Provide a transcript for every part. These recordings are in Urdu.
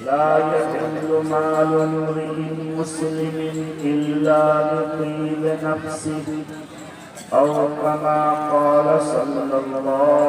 لا يحل مال امرئ مسلم إلا بطيب نفسه أو كما قال صلى الله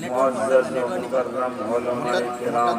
معزز و مکرم علماء کرام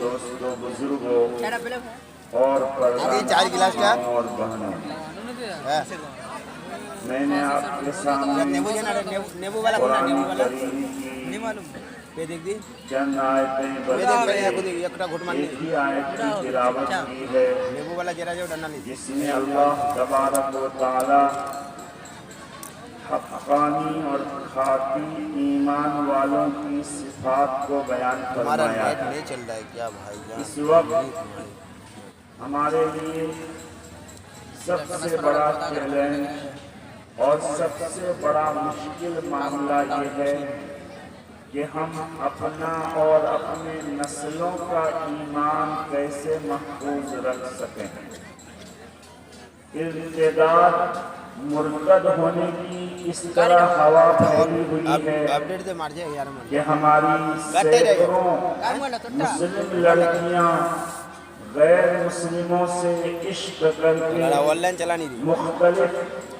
دوستوں بزرگوں چھڑا پہلے اور آگے 4 گلاس کیا اور بہنوں ہے میں نے آپ کے سامنے نیبو جانا نیبو والا کون ہے نیبو قرآن والا کریم کی نہیں معلوم پہ دیکھ دی چند آیتیں پہ بڑی دیکھ پہلے کو دیکھ ایک گھٹ مان ایک ہی آیت کی تلاوت کی ہے نیبو والا جرا جو ڈنا لی جس میں اللہ تبارک و تعالی حقانی اور خاطی ایمان والوں کی صفات کو بیان ہمارا فرمایا نیٹ ہے نہیں چل رہا ہے کیا بھائی جان اس وقت ہمارے لیے سب سے بڑا چیلنج اور سب سے بڑا مشکل معاملہ یہ ہے کہ ہم اپنا اور اپنے نسلوں کا ایمان کیسے محفوظ رکھ سکیں ارتداد مرتد ہونے کی اس طرح ہوا پھیلی ہوئی ہے اپڈیٹ دے مار جائے یار من کہ ہماری سینکڑوں مسلم لڑکیاں غیر مسلموں سے عشق کر کے آن لائن چلا نہیں دی مختلف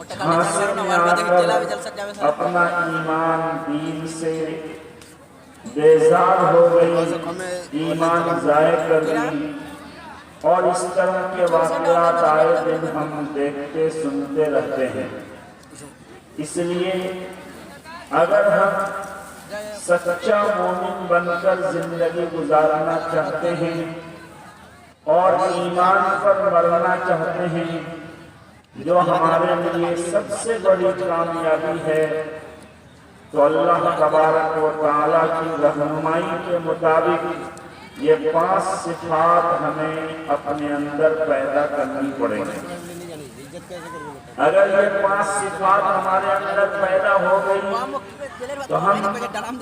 جھانسے میں آ کر اپنا ایمان دین سے بیزار ہو گئی ایمان ضائع کر گئی اور اس طرح کے واقعات آئے دن ہم دیکھتے سنتے رہتے ہیں اس لیے اگر ہم سچا مومن بن کر زندگی گزارنا چاہتے ہیں اور ایمان پر مرنا چاہتے ہیں جو ہمارے لیے سب سے بڑی کامیابی ہے تو اللہ تبارک و تعالیٰ کی رہنمائی کے مطابق یہ 5 صفات ہمیں اپنے اندر پیدا کرنی پڑیں گی اگر یہ 5 صفات ہمارے اندر پیدا ہو گئی تو ہم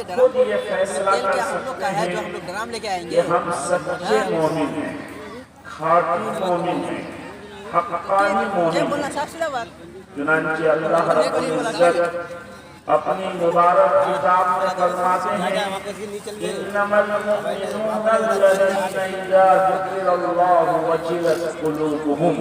خود یہ فیصلہ کر سکتے ہیں کہ ہم سچے مومن ہیں خاطی مومن ہیں حقانی مومن ہیں چنانچہ اللہ رب العزت اپنی مبارک کتاب میں فرماتے ہیں انما المؤمنون الذين اذا ذكر الله وجلت قلوبهم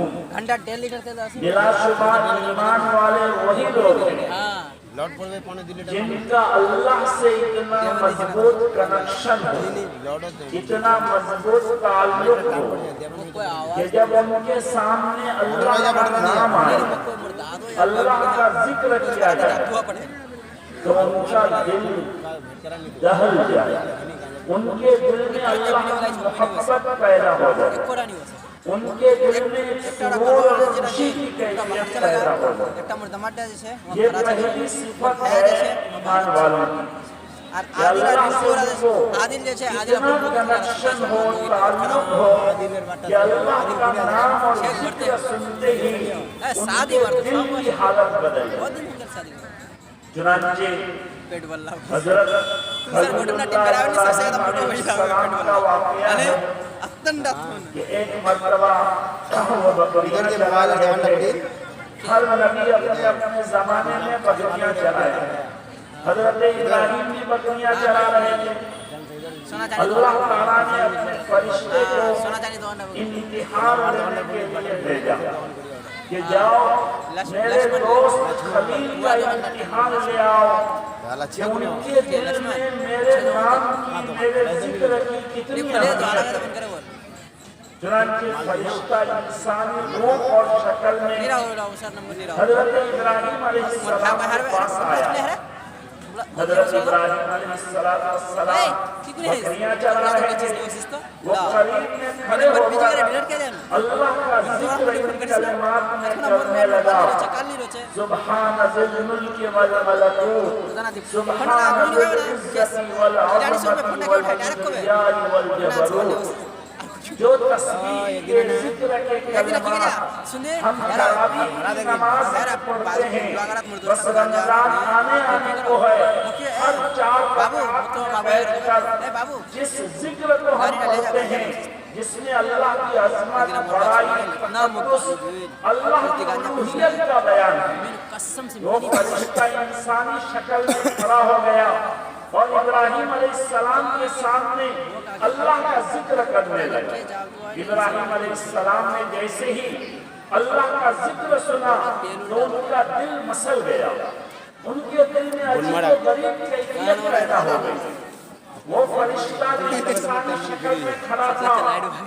بلا شبہ ایمان والے وہی لوگ ہیں جن کا اللہ سے اتنا مضبوط کنیکشن ہو اتنا مضبوط تعلق ہو کہ جب ان کے سامنے اللہ کا نام آئے اللہ کا ذکر کیا جائے تو ان کا دل دہل جائے ان کے دل میں اللہ کی محبت پیدا ہو جائے ان کے دل میں سرور اور خوشی کی کیفیت پیدا ہو جائے یہ پہلی صفت ہے ایمان والوں کی کہ اللہ سے ان کو اتنا کنیکشن ہو تعلق ہو کہ اللہ کا نام اور ذکر سنتے ہی ان کے دل کی حالت بدل جائے چنانچہ حضرت خلیل اللہ علیہ السلام کا واقعہ ہے کہ ایک مرتبہ وہ بکریاں چلا رہے تھے ہر نبی اپنے اپنے زمانے میں بکریاں چلائے حضرت ابراہیم بھی بکریاں چلا رہے تھے اللہ تعالیٰ نے اپنے فرشتے کو امتحان لینے کے لیے بھیجا کہ جاؤ میرے دوست خلیل کا امتحان لے آؤ کہ ان کے دل میں میرے نام کی میرے ذکر کی کتنی اہمیت ہے چنانچہ فرشتہ انسانی روح اور شکل میں حضرت ابراہیم علیہ السلام کے پاس آیا حضرت ابراہیم علیہ السلام بکریاں چلا رہے تھے وہ قریب میں کھڑے ہو کر اللہ کا ذکر ان کلمات میں کرنے لگا سبحان ذی الملک والملکوت سبحان ذی العزت والعظمت والکبریاء والجبروت جو تسبیح کے ذکر کے کلمات ہم تراویح کی نماز پڑھتے ہیں، بس رمضان آنے کو ہے، ہر 4 رکعت بیٹھ کر جس ذکر کو ہم پڑھتے ہیں، جس میں اللہ کی عظمت، بڑائی، تقدس، اللہ کی الوہیت کا بیان ہے، وہ فرشتہ انسانی شکل میں کھڑا ہو گیا اور ابراہیم علیہ السلام کے سامنے اللہ کا ذکر کرنے لگا۔ ابراہیم علیہ السلام نے جیسے ہی اللہ کا ذکر سنا تو ان کا دل مسل گیا، ان کے دل میں عجیب و غریب کیفیت پیدا ہو گئی۔ وہ فرشتہ جو انسانی شکل میں کھڑا تھا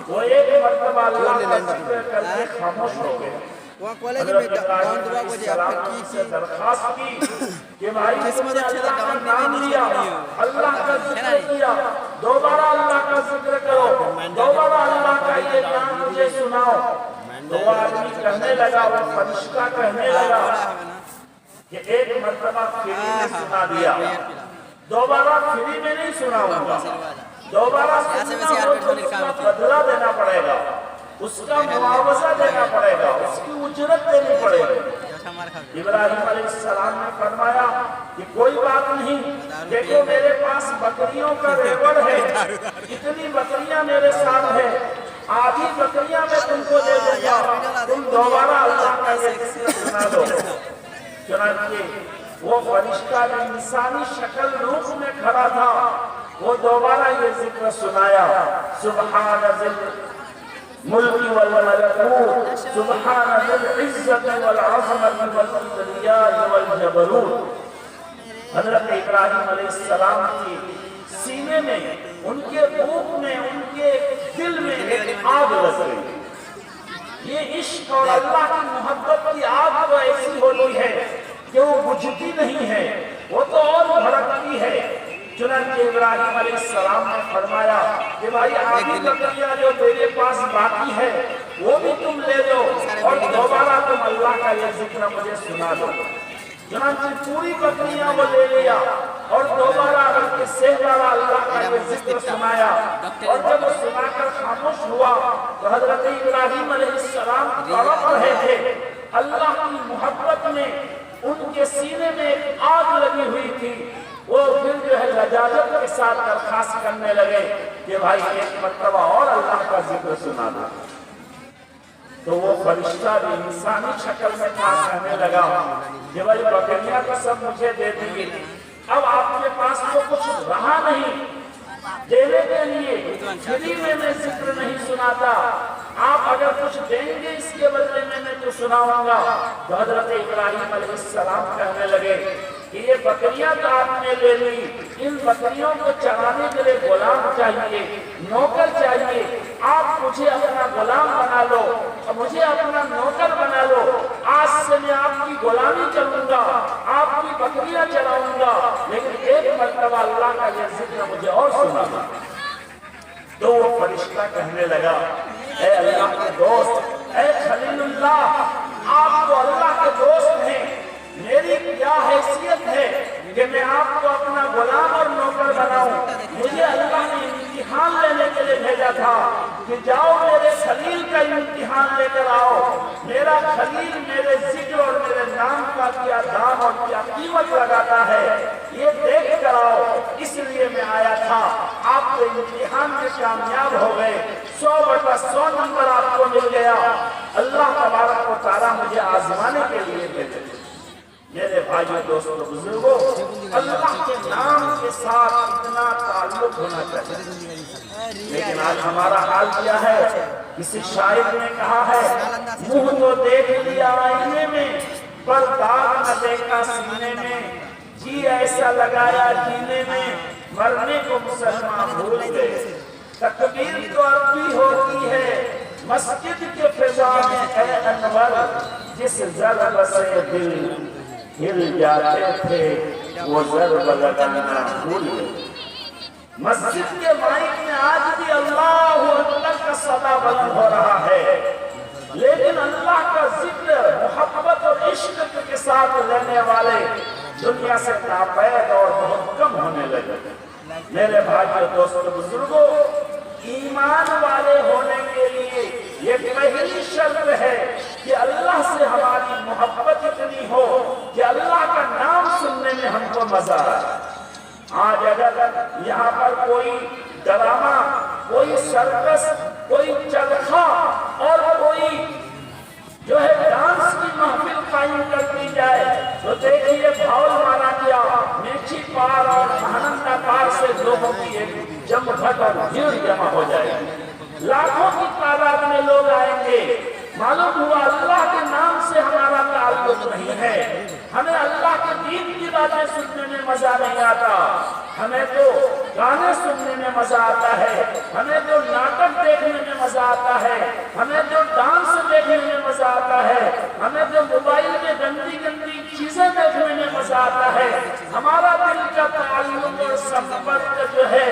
وہ ایک مرتبہ اللہ کا ذکر کر کے خاموش ہو گیا۔ حضرت ابراہیم علیہ السلام سے درخواست کی کہ بھائی تم نے اللہ کا نام لیا، اللہ کا ذکر کیا، دوبارہ اللہ کا ذکر کرو، دوبارہ اللہ کا یہ نام مجھے سناؤ۔ تو وہ آدمی کہنے لگا، وہ فرشتہ کہنے لگا کہ ایک مرتبہ فری میں سنا دیا، دوبارہ فری میں نہیں سناؤں گا، دوبارہ سننا ہو تو اس کا بدلہ دینا پڑے گا، اس کا معاوضہ دینا پڑے گا، اس کی اجرت دینی پڑے گی۔ ابراہیم علیہ السلام نے فرمایا کہ کوئی بات نہیں، دیکھو میرے پاس بکریوں کا ریوڑ ہے، اتنی بکریاں میرے ساتھ ہیں، آدھی بکریاں میں تم کو دے دوں گا، تم دوبارہ اللہ کا یہ ذکر سنا دو۔ چنانچہ وہ فرشتہ جو انسانی شکل روح میں کھڑا تھا وہ دوبارہ یہ ذکر سنایا، سبحان ذی الملک والملکوت، سبحان ذی العزت والعظمت والکبریاء والجبروت۔ حضرت ابراہیم علیہ السلام کی سینے میں، ان کے روح میں، ان کے دل میں ایک آگ لگ گئی۔ یہ عشق اور اللہ کی محبت کی آگ تو ایسی ہوتی ہے کہ وہ بجھتی نہیں ہے، وہ تو اور بھڑکتی ہے۔ چنانچہ ابراہیم علیہ السلام نے فرمایا کہ بھائی آدھی بکریاں جو میرے پاس باقی ہے وہ بھی تم لے لو اور دوبارہ تم اللہ کا یہ ذکر مجھے سنا دو۔ چنانچہ پوری بکریاں وہ لے لیا اور دوبارہ کے سہرا اللہ کا یہ ذکر سنایا، اور جب وہ سنا کر خاموش ہوا تو حضرت ابراہیم علیہ السلام تڑپ رہے تھے۔ اللہ کی محبت میں ان کے سینے میں ایک آگ لگی ہوئی تھی۔ وہ پھر جو ہے لجاجت کے ساتھ درخواست کرنے لگے کہ بھائی ایک مرتبہ اور اللہ کا ذکر سنا دو۔ تو وہ فرشتہ بھی انسانی شکل میں کہنے لگا کہ بھائی بکریاں تو سب مجھے دے دیجیے، اب آپ کے پاس تو کچھ رہا نہیں دینے کے لیے، فری میں ذکر نہیں سناتا، آپ اگر کچھ دیں گے اس کے بدلے میں تو سناؤں گا۔ تو حضرت ابراہیم علیہ السلام کہنے لگے کہ یہ بکریاں تو آپ نے لے لی، ان بکریوں کو چرانے کے لیے غلام چاہیے، نوکر چاہیے، آپ مجھے اپنا غلام بنا لو، مجھے اپنا نوکر بنا لو، آج سے میں آپ کی غلامی کروں گا، آپ کی بکریاں چلاؤں گا، لیکن ایک مرتبہ اللہ کا یہ ذکر مجھے اور سنا دو۔ تو وہ فرشتہ کہنے لگا، اے اللہ کے دوست، اے خلیل اللہ، آپ تو اللہ کے دوست ہیں، میری کیا حیثیت ہے کہ میں آپ کو اپنا غلام اور نوکر بناؤں؟ مجھے اللہ نے امتحان لینے کے لیے بھیجا تھا کہ جاؤ میرے خلیل کا امتحان لے کر آؤ، میرا خلیل میرے ذکر اور میرے نام کا کیا دام اور کیا قیمت لگاتا ہے یہ دیکھ کر آؤ، اس لیے میں آیا تھا۔ آپ کو امتحان میں کامیاب ہو گئے، 100/100 نمبر آپ کو مل گیا۔ اللہ تبارک و تعالیٰ مجھے آزمانے کے لیے بھیجے۔ میرے بھائیوں، دوستوں، بزرگوں، اللہ کے نام کے ساتھ اتنا تعلق ہونا چاہیے، لیکن آج ہمارا حال کیا ہے؟ کسی شاعر نے کہا ہے، منہ تو دیکھ لیا آئینے میں پر داغ نہ دیکھا سینے میں، جی ایسا لگایا جینے میں مرنے کو مسلمان بھول گئے۔ تکبیر تو عربی ہوتی ہے مسجد کے فضا میں اے انور، جس ضرب سے دل ہل جاتے تھے وہ ضرب لگانا بھول گئے۔ مسجد کے مائک میں آج بھی اللہ اکبر کا صدا بلند ہو رہا ہے، لیکن اللہ کا ذکر محبت اور عشق کے ساتھ لینے والے دنیا سے ناپید اور بہت کم ہونے لگے۔ میرے بھائیوں، دوستوں، بزرگوں، ایمان والے ہونے مزہ آئے۔ آج اگر یہاں پر کوئی ڈرامہ، کوئی سرکس، کوئی چرخا اور کوئی جو ہے ڈانس کی محفل قائم کر دی جائے تو دیکھیے بھاول مارا گیا، میچی پار اور مہنندہ پار سے لوگوں کی ایک جم گھٹ اور بھیڑ جمع ہو جائے گی، لاکھوں کی تعداد میں لوگ آئیں گے۔ معلوم ہوا اللہ کے نام سے ہمارا تعلق نہیں ہے، ہمیں اللہ کے دین کی باتیں سننے میں مزہ نہیں آتا، ہمیں تو گانے سننے میں مزہ آتا ہے، ہمیں تو ناٹک دیکھنے میں مزہ آتا ہے، ہمیں تو ڈانس دیکھنے میں مزہ آتا ہے، ہمیں تو موبائل میں گندی گندی چیزیں دیکھنے میں مزہ آتا ہے۔ ہمارا دل کا تعلق اور صحبت جو ہے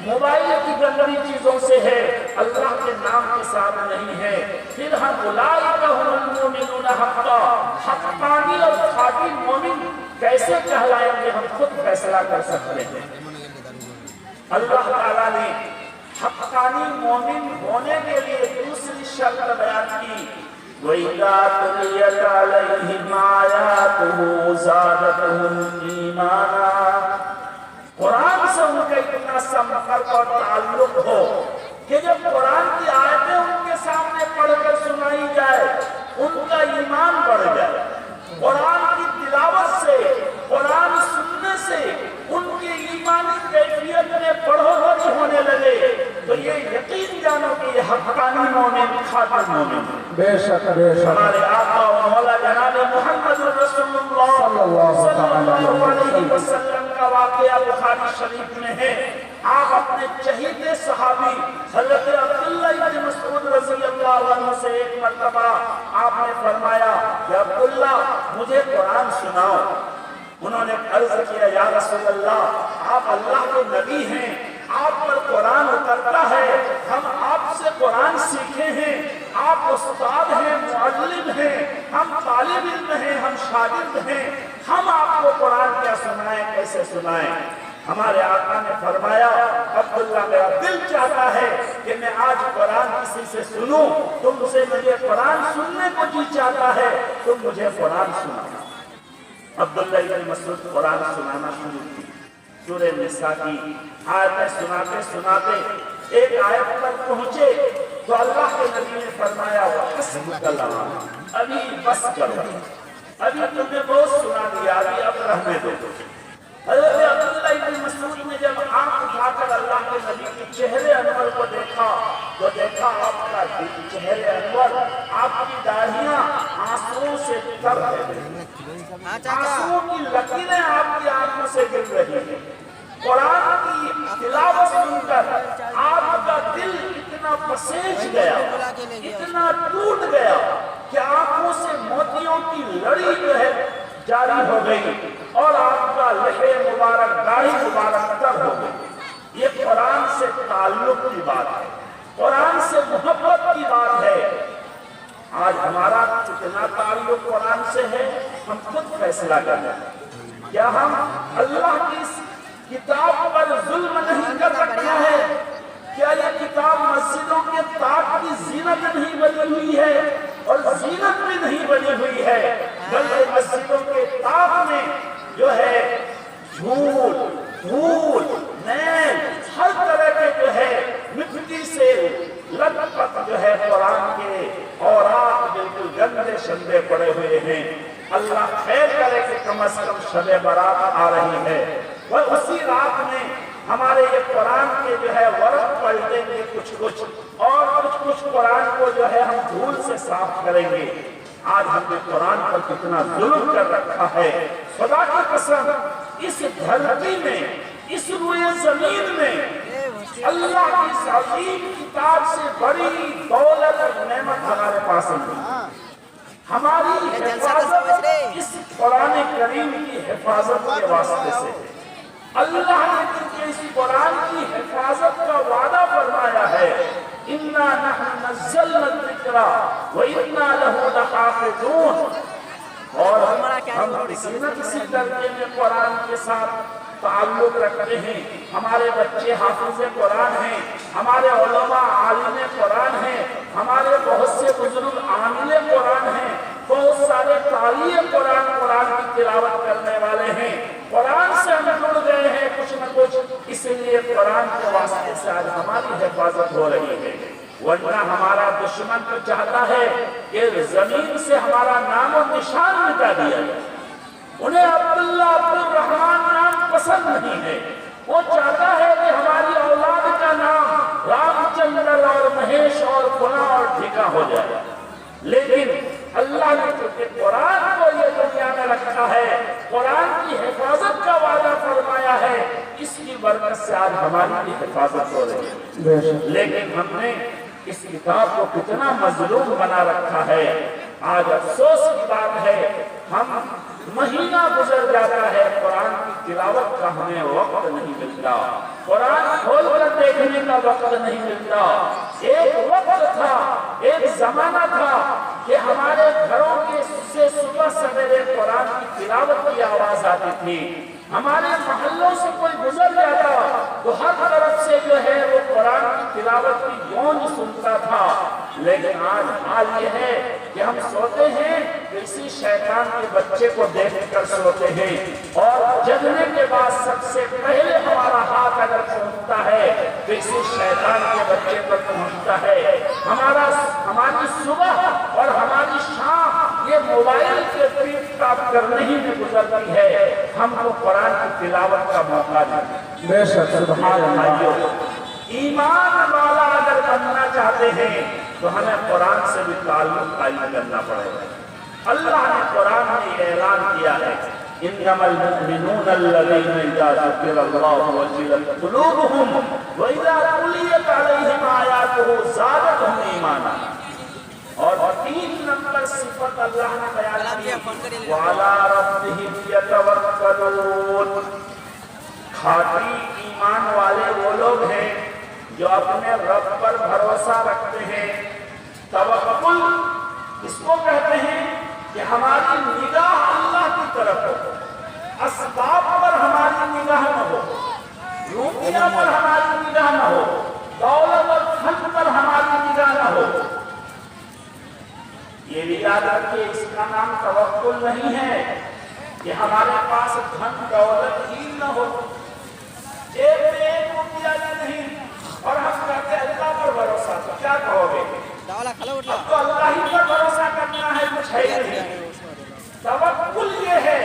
موبائل کی گندی چیزوں سے ہے، اللہ کے نام کے ساتھ نہیں ہے۔ پھر ہم اولئک هم المؤمنون حقا، حقانی اور خاطی مومن کیسے کہلائیں گے؟ ہم خود فیصلہ کر سکتے ہیں۔ اللہ تعالیٰ نے حقانی مومن ہونے کے لیے دوسری شرط بیان کی، وَإِذَا تُلِيَتْ عَلَيْهِمْ آيَاتُهُ زَادَتْهُمْ إِيمَانًا، قرآن سے ان کا اتنا سمپرک اور تعلق ہو کہ جب قرآن کی آیتیں ان کے سامنے پڑھ کر سنائی جائے ان کا ایمان بڑھ جائے، قرآن کی تلاوت سے، قرآن سننے سے ان کی ایمانی کیفیت میں بڑھوتری ہونے لگے تو یہ یقین جانو کہ یہ حقانی مومن خاطر مومن ہے۔ بے شک بے شک ہمارے آقا و مولا جناب محمد رسول اللہ صلی اللہ علیہ وسلم کا واقعہ بخاری شریف میں ہے۔ آپ اپنے چہیتے صحابی حضرت عبداللہ بن مسعود رضی اللہ عنہ سے ایک مرتبہ آپ نے فرمایا کہ عبداللہ مجھے قرآن سناؤ۔ انہوں نے عرض کیا یا رسول اللہ آپ اللہ کے نبی ہیں، آپ پر قرآن اترتا ہے، ہم آپ سے قرآن سیکھے ہیں، آپ استاد ہیں، معلم ہیں، ہم طالب علم ہیں، ہم شاگرد ہیں، ہم آپ کو قرآن کیا سنائیں، کیسے سنائیں؟ ہمارے آقا نے فرمایا عبداللہ میرا دل چاہتا ہے کہ میں آج قرآن کسی سے سنوں، تم سے مجھے قرآن سننے کو جی چاہتا ہے، تم مجھے قرآن سنانا۔ عبداللہ بن مسعود قرآن سنانا شروع کی، سورہ نساء کی آیتیں سناتے سناتے ایک آیت پر پہنچے تو اللہ کے نبی نے فرمایا وَحَسْبُكَ اللَّهُ، ابھی بس کرو، ابھی تم نے بہت سنا دیا، ابھی اب رہنے دو۔ حضرت عبداللہ بن مسعود نے جب آنکھ اٹھا کر اللہ کے نبی کے چہرے انور کو دیکھا تو دیکھا آپ کا چہرے انور، آپ کی داڑھیاں آنسوؤں سے تر رہی ہیں، آنسوؤں کی لکیریں آپ کی آنکھوں سے گر رہی ہیں۔ قرآن کی تلاوت سن کر آپ کا دل اتنا پسیج گیا، اتنا ٹوٹ گیا کہ آنکھوں سے موتیوں کی لڑی جو ہے جاری ہو گئی اور آپ کا لحے مبارک، داڑھی مبارک تر ہو گئی۔ یہ قرآن سے تعلق کی بات ہے، قرآن سے محبت کی بات ہے۔ آج ہمارا کتنا تعلق قرآن سے ہے ہم خود فیصلہ کریں۔ کیا ہم اللہ کی اس کتاب پر ظلم نہیں کر رکھا ہے؟ کیا یہ کتاب مسجدوں کے طاق کی زینت نہیں بنی ہوئی ہے اور زینت بھی نہیں بنی ہوئی ہے، بلکہ مسجدوں کے طاق میں جو ہے جھول، پھول، نیل، ہر طرح کے جو ہے مٹی سے لٹ پٹ جو ہے قرآن کے اوراق بالکل گندے شندے پڑے ہوئے ہیں۔ اللہ خیر کرے کہ کم از کم شب برات آ رہی ہے، وہ اسی رات میں ہمارے یہ قرآن کے جو ہے ورق پلٹیں گے کچھ کچھ اور کچھ قرآن کو جو ہے ہم دھول سے صاف کریں گے۔ آج ہم نے قرآن پر کتنا ظلم کر رکھا ہے۔ خدا کی قسم اس دھرتی میں، اس روئے زمین میں اللہ کی اس عظیم کتاب سے بڑی دولت اور نعمت ہمارے پاس نہیں۔ ہماری حفاظت اس قرآن کریم کی حفاظت کے واسطے سے ہے۔ اللہ نے کیونکہ اس قرآن کی حفاظت کا وعدہ فرمایا ہے، اِنَّا نَحْنُ نَزَّلْنَا الذِّكْرَ وَإِنَّا لَهُ لَحَافِظُونَ، اور ہم کسی نہ کسی درجے میں قرآن کے ساتھ تعلق رکھتے ہیں۔ ہمارے بچے حافظ قرآن ہیں، ہمارے علماء عالم قرآن ہیں، ہمارے بہت سے بزرگ عامل قرآن ہیں، بہت سارے قاری قرآن کی تلاوت کرنے والے ہیں۔ قرآن سے اس لیے قرآن کے واسطے سے آج ہماری حفاظت ہو رہی ہے، ورنہ ہمارا دشمن تو چاہتا ہے کہ زمین سے ہمارا نام و نشان مٹا دیا جائے۔ انہیں عبداللہ عبدالرحمن نام پسند نہیں ہے، وہ چاہتا ہے کہ ہماری اولاد کا نام رام چندر اور مہیش اور گنا اور ٹھیکا ہو جائے۔ لیکن اللہ نے چونکہ قرآن کو یہ دنیا میں رکھا ہے، قرآن کی حفاظت کا وعدہ فرمایا ہے، اس کی برکت سے آج ہماری بھی حفاظت ہو رہی ہے۔ لیکن ہم نے اس کتاب کو کتنا مظلوم بنا رکھا ہے۔ آج افسوس کی بات ہے، ہم مہینہ گزر جاتا ہے، قرآن کی تلاوت کا ہمیں وقت نہیں ملتا، قرآن کھول کر دیکھنے کا وقت نہیں ملتا۔ ایک وقت تھا، ایک زمانہ تھا کہ ہمارے گھروں کے سے صبح سویرے قرآن کی تلاوت کی آواز آتی تھی، ہمارے محلوں سے کوئی گزر جاتا تو ہر طرف سے جو ہے وہ قرآن کی تلاوت کی گونج سنتا تھا۔ لیکن آج حال یہ ہے کہ ہم سوتے ہیں کسی شیطان کے بچے کو دیکھ کر سوتے ہیں، اور جگنے کے بعد سب سے پہلے ہمارا ہاتھ اگر پہنچتا ہے تو اسی شیطان کے بچے پر پہنچتا ہے۔ ہماری صبح اور ہماری شام یہ موبائل کے پیٹ ٹاپ کرنے ہی میں گزرتی ہے، ہم کو قرآن کی تلاوت کا موقع نہیں۔ بے شک سبحان اللہ۔ ایمان والا اگر بننا چاہتے ہیں تو ہمیں قرآن سے بھی تعلق قائم کرنا پڑے گا۔ اللہ نے قرآن میں اعلان کیا ہے، انما المؤمنون الذين اذا ذكر الله وجلت قلوبهم واذا تليت عليهم آياته زادتهم ایمانا۔ اور 3 نمبر صفت اللہ نے بیان کی، وعلى ربهم يتوکلون۔ کھاٹی ایمان والے وہ لوگ ہیں جو اپنے رب پر بھروسہ رکھتے ہیں۔ توکل اس کو کہتے ہیں کہ ہماری نگاہ اللہ کی طرف ہو، اسباب پر ہماری نگاہ نہ ہو، روپیہ پر ہماری نگاہ نہ ہو، دولت اور دھن پر ہماری نگاہ نہ ہو۔ یہ بھی یاد رکھیے، اس کا نام توکل نہیں ہے کہ ہمارے پاس دھن دولت ہی نہ ہو، جیب میں 1 روپیہ نہیں، اور ہم کہتے ہیں اللہ پر بھروسہ، تو کیا کہو گے؟ اب تو اللہ ہی پر بھروسہ کرنا ہے، کچھ ہے نہیں۔ توکل یہ ہے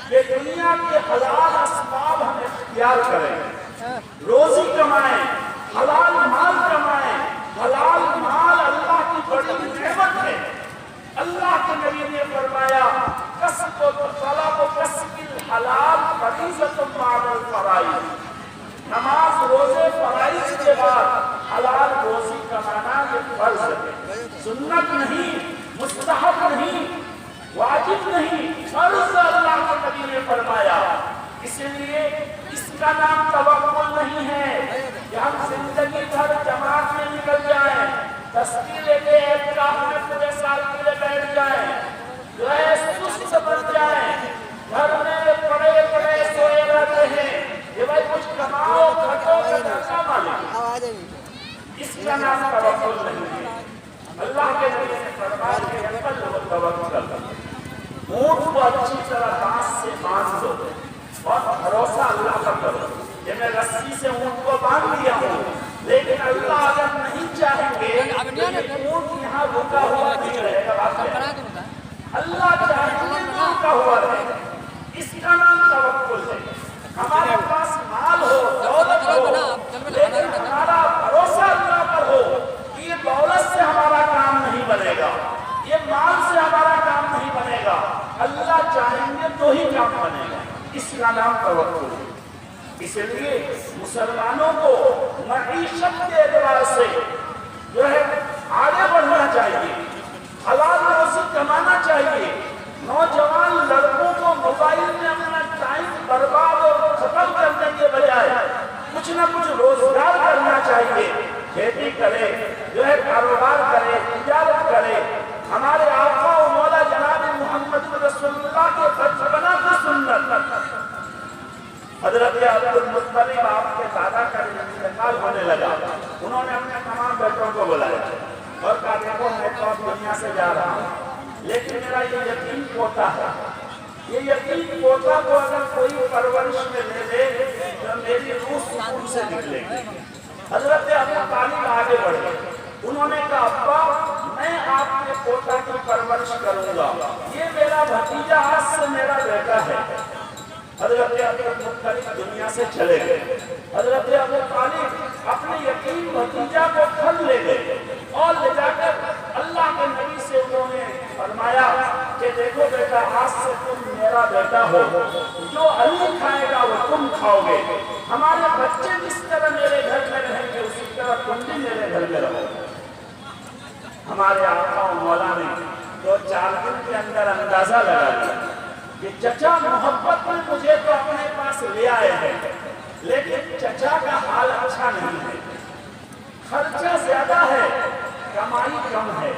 کہ دنیا کے حلال اسباب ہم اختیار کریں، روزی کمائیں، حلال مال کمائیں۔ حلال مال اللہ کی بڑی نعمت ہے۔ اللہ کے نبی نے فرمایا، کسب و طلب و کسب الحلال فریضۃ بعد الفرائض۔ نماز روزے فرائض کے بعد حلال روزی کمانا یہ فرض ہے، سنت نہیں، مستحب نہیں، واجب نہیں، فرض اللہ کے نبی نے فرمایا۔ اس لیے اس کا نام توکل نہیں ہے کہ ہم زندگی بھر جماعت میں نکل جائیں، تسبیح لے کے عیدگاہ میں پورے سال کے لیے بیٹھ جائیں، جو ہے سست بن جائیں، گھر میں پڑے پڑے سوئے رہتے ہیں کہ بھائی کچھ کماؤ کھٹو کا مالک۔ اس کا نام توکل نہیں ہے۔ اللہ کے نبی نے فرمایا کہ عقل و توکل، اونٹ کو اچھی طرح بانس سے باندھ دو اور بھروسہ اللہ پر کرو کہ میں رسی سے اونٹ کو باندھ دیا ہوں، لیکن اللہ اگر نہیں چاہیں گے تو یہ اونٹ یہاں رکا ہوا نہیں رہے گا۔ اللہ چاہیں گے تو رکا ہوا رہے گا۔ اس کا نام توکل ہے۔ ہمارے پاس مال ہو، دولت ہو، لیکن ہمارا بھروسہ اللہ پر ہو کہ یہ دولت سے ہمارا کام نہیں بنے گا، یہ مال سے ہمارا کام نہیں بنے گا، اللہ چاہیں گے تو ہی کام بنے گا۔ اس کا نام توکل ہے۔ اس لیے مسلمانوں کو معیشت کے اعتبار سے جو ہے آگے بڑھنا چاہیے، حلال روزی کمانا چاہیے۔ نوجوان لڑکوں کو موبائل میں اپنا ٹائم برباد اور ختم کرنے کے بجائے کچھ نہ کچھ روزگار کرنا چاہیے، کھیتی کرے، جو ہے کاروبار کرے، تجارت کرے۔ ہمارے آقا و مولا جناب محمد رسول اللہ کے بچپنا کی سنت، حضرت عبدالمطلب آپ کے دادا کا انتقال ہونے لگا، انہوں نے اپنے تمام بیٹوں کو بلایا اور کہا دیکھو میں تو اب دنیا سے جا رہا ہوں، لیکن میرا یہ یتیم پوتا ہے، یہ یتیم پوتا کو اگر کوئی پرورش میں لے لے تو میری روح سکون سے نکلے گی۔ حضرت ابو طالب آگے بڑھے، انہوں نے کہا ابا میں آپ کے پوتا کی پرورش کروں گا، یہ میرا بھتیجا آج سے میرا بیٹا ہے۔ حضرت ابو طالب دنیا سے چلے گئے۔ حضرت ابو طالب اپنے یتیم بھتیجا کو گھر لے گئے اور لے جا کر اللہ کے نبی سے انہوں نے فرمایا کہ دیکھو بیٹا آج سے تم میرا بیٹا ہو، جو علی کھائے گا وہ تم کھاؤ گے، ہمارے بچے جس طرح میرے گھر میں رہیں گے اسی طرح تم بھی میرے گھر میں رہو۔ ہمارے آقا و مولا نے 2-4 دن کے اندر اندازہ لگا دیا کہ چچا محبت میں مجھے تو اپنے پاس لے آئے ہیں، لیکن چچا کا حال اچھا نہیں ہے، خرچہ زیادہ ہے، کمائی کم ہے،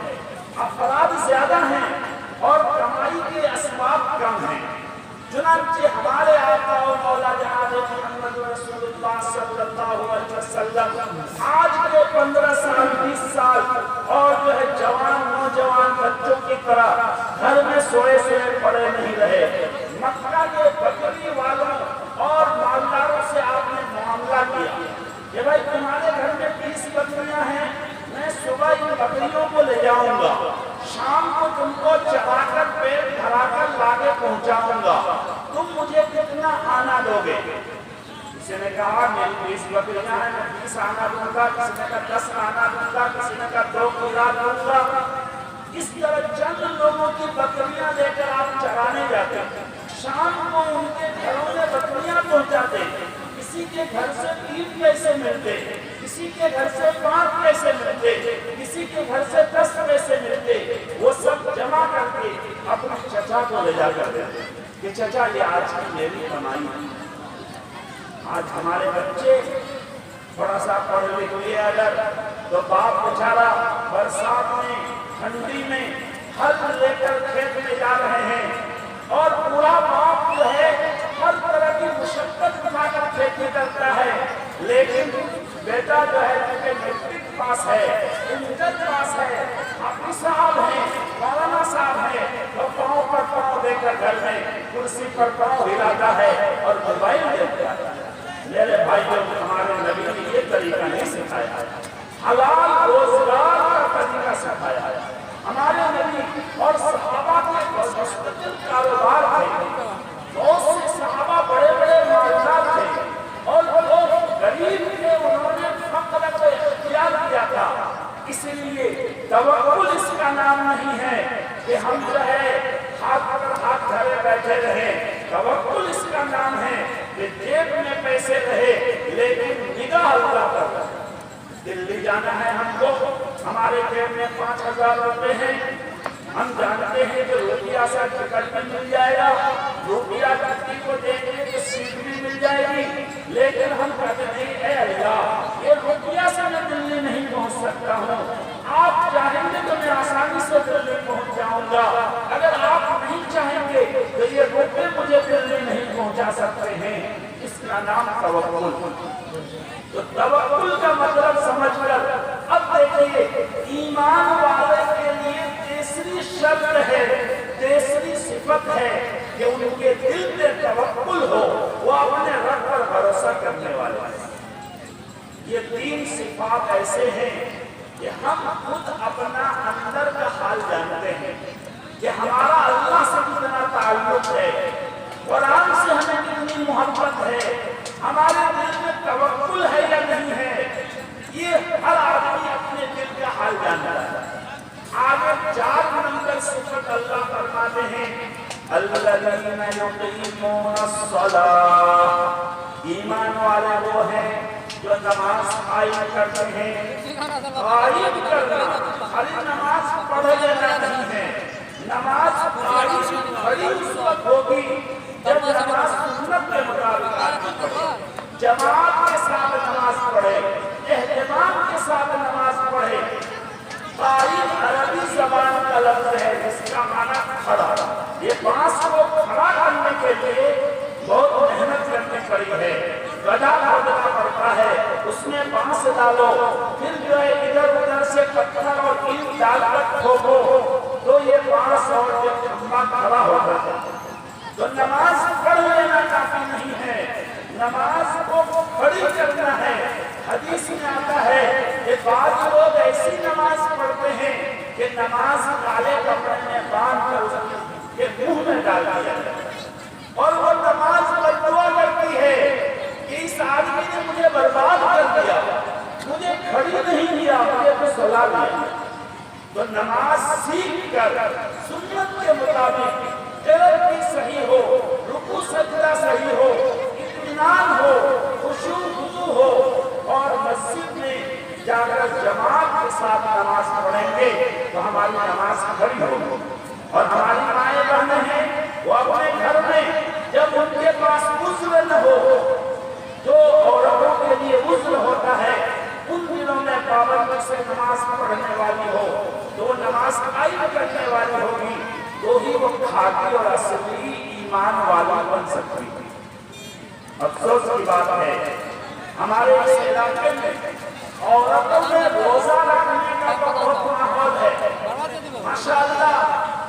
افراد زیادہ ہیں اور کمائی کے اسباب کم ہیں۔ چنانچہ ہمارے آقا و مولا جناب محمد رسول اللہ صلی اللہ علیہ وسلم آج کے 15 سال 20 سال اور جو ہے جوان نوجوان بچوں کی طرح گھر میں سوئے پڑے نہیں رہے۔ مکہ کے بکری والوں اور مالداروں سے آپ نے معاملہ کیا کہ بھائی تمہارے گھر میں 20 بکریاں ہیں، میں صبح ان بکریوں کو لے جاؤں گا، شام کو تم کو چرا کر پیٹ بھرا کر لاگے پہنچاؤں گا، تم مجھے کتنا آنا دو گے؟ کسی نے کہا میری 20 بکریاں ہیں، میں 20 آنا دوں گا، کسی نے کہا 10 آنا دوں گا، کسی نے کہا 2 کیلا دوں گا۔ اس طرح چند لوگوں کی بکریاں لے کر آپ چرانے جاتے، شام کو ان کے گھروں میں بکریاں پہنچاتے، کسی کے گھر سے 3 پیسے ملتے، کسی کے گھر سے 5 پیسے ملتے، کسی کے گھر سے 10 پیسے ملتے، وہ سب جمع کر کے اپنے چچا کو لے جا کر دیتے کہ چچا یہ آج کی میری کمائی۔ آج ہمارے بچے تھوڑا سا پڑھ لکھ لیے اگر تو باپ بیچارہ برسات میں ٹھنڈی میں ہل لے کر کھیت میں جا رہے ہیں اور پورا باپ جو ہے ہر طرح کی مشقت اٹھا کر کھیتی کرتا ہے، لیکن بیٹا جو ہے کیونکہ میٹرک پاس ہے، انٹر پاس ہے، حافظ صاحب ہیں، مولانا صاحب ہیں، اور پاؤں پر پاؤں دے کر گھر میں کرسی پر پاؤں ہلاتا ہے اور موبائل دیتا ہے۔ میرے بھائیوں ہمارے نبی نے یہ طریقہ نہیں سکھایا، حلال روزگار کا طریقہ سکھایا ہے۔ ہمارے نبی اور صحابہ کے مستقل کاروبار تھے، بہت سے صحابہ بڑے بڑے مالدار تھے اور لوگ غریب تھے، انہوں نے فقر کو اختیار کیا تھا۔ اس لیے توکل اس کا نام نہیں ہے کہ ہم جو ہے ہاتھ پر ہاتھ دھرے بیٹھے رہیں، توکل اس کا نام ہے کہ جیب میں پیسے رہے لیکن نگاہ اللہ پر رہے۔ دلی جانا ہے ہم کو، ہمارے جیب میں 5000 روپے ہیں، ہم جانتے ہیں کہ روپیہ سے ٹکٹ بھی مل جائے گا، روپیہ ٹکٹی کو دیں گے تو سیٹ بھی مل جائے گی، لیکن ہم کہتے ہیں اے اللہ یہ روپیہ سے میں دلی نہیں پہنچ سکتا ہوں، آپ چاہیں گے تو میں آسانی سے دلی پہنچ جاؤں گا، اگر آپ نہیں چاہیں گے تو یہ روپے مجھے دلی نہیں پہنچا سکتے ہیں۔ اس کا نام توکل۔ تو توکل کا مطلب سمجھ کر اب دیکھئے ایمان والے کے لیے تیسری شرط ہے، تیسری صفت ہے کہ ان کے دل میں توکل ہو، وہ اپنے رب پر بھروسہ کرنے والے ہیں۔ یہ 3 صفات ایسے ہیں کہ ہم خود اپنا اندر کا حال جانتے ہیں کہ ہمارا اللہ سے کتنا تعلق ہے، قرآن سے ہمیں کتنی محبت ہے، ہمارے دل میں توکل ہے یا نہیں ہے، یہ ہر آدمی اپنے دل کا حال جانتا ہے۔ آگے 4 نمبر صفت اللہ فرماتے ہیں الذین یقیمون الصلاۃ، ایمان والے وہ ہیں جو نماز قائم کرتے ہیں۔ قائم کرنا خالی نماز پڑھ لینا نہیں ہے، نماز قائم بڑی اس وقت ہوگی جب نماز سنت کے مطابق آدمی پڑھے، جماعت کے ساتھ نماز پڑھے، اہتمام کے ساتھ نماز پڑھے۔ قائم عربی زبان کا لفظ ہے جس کا معنی کھڑا، یہ بانس کو کھڑا کرنے کے لیے بہت محنت کرنی پڑی ہے، گدھا کھودنا پڑتا ہے، اس میں بانس ڈالو، پھر جو ہے ادھر ادھر سے پتھر اور اینٹ ڈال کر ٹھوکو تو یہ بانس اور یہ کھمبا کھڑا ہو جاتا ہے۔ تو نماز پڑھ لینا کافی نہیں ہے، نماز کو کھڑی کرنا ہے۔ حدیث میں آتا ہے کہ بعض لوگ ایسی نماز پڑھتے ہیں کہ نماز کالے کپڑے میں باندھ کر کے منہ میں ڈال دیا جاتا ہے، اور وہ نماز بددعا کرتی ہے کہ اس آدمی نے مجھے برباد کر دیا، مجھے کھڑی نہیں کیا، مجھے تو سلا دیا۔ تو نماز سیکھ کر سنت کے مطابق قرأت بھی صحیح ہو، رکوع سجدہ صحیح ہو، اطمینان ہو، خشوع خضوع ہو، اور مسجد میں جا کر جماعت کے ساتھ نماز پڑھیں گے تو ہماری نماز کھڑی ہوگی۔ اور ہماری مائیں بہنیں ہیں، وہ اپنے گھر میں جب ان کے پاس عذر نہ ہو، جو عورتوں کے لیے عذر ہوتا ہے، ان دنوں میں پابندی سے نماز پڑھنے والی ہو، تو نماز قائم کرنے والی ہوگی، تو ہی وہ کھاتی اور اصلی ایمان والا بن سکتی ہے۔ افسوس کی بات ہے ہمارے اس علاقے میں عورتوں میں روزہ رکھنے کا بہت ماحول ہے، ماشاءاللہ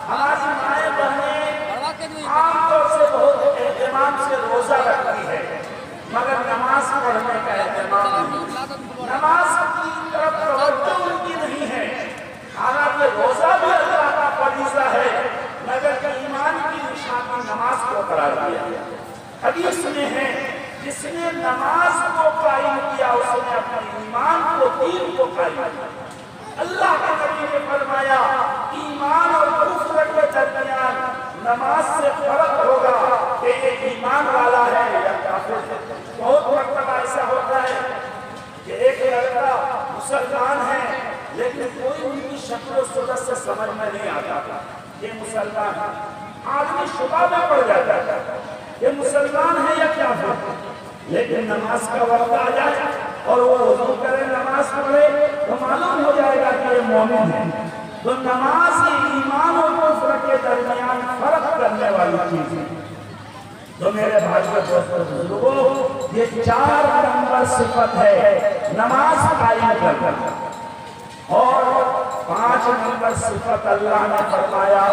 ہماری مائیں بہنیں عام طور سے بہت اہتمام سے روزہ رکھتی ہے، مگر نماز پڑھنے کا اہتمام نہیں، نماز کی طرف توجہ ان کی نہیں ہے۔ حالانکہ روزہ بھی اللہ کا فریضہ ہے، مگر ایمان کی نشانی نماز کو قرار دیا۔ حدیث میں ہے جس نے نماز کو قائم کیا اس نے اپنے ایمان کو، دین کو قائم کیا۔ اللہ کے نبی نے فرمایا ایمان اور کفر کے درمیان نماز سے فرق ہوگا کہ یہ ایمان والا ہے یا کافر ہے۔ بہت مرتبہ ایسا ہوتا ہے کہ ایک لڑکا مسلمان ہے لیکن کوئی ان کی شکل و صورت سے سمجھ میں نہیں آتا یہ مسلمان ہے، آدمی شبہ میں پڑ جاتا ہے یہ مسلمان ہے یا کافر، لیکن نماز کا وقت آ جائے اور وہ وضو کرے نماز پڑھے تو معلوم ہو جائے گا کہ یہ مومن ہے۔ تو نماز ایمان اور کفر کے درمیان فرق کرنے والی چیز ہے۔ تو میرے بھائی اور دوستو بزرگوں، یہ 4 نمبر صفت ہے نماز قائم کرنا، اور 5 نمبر صفت اللہ نے فرمایا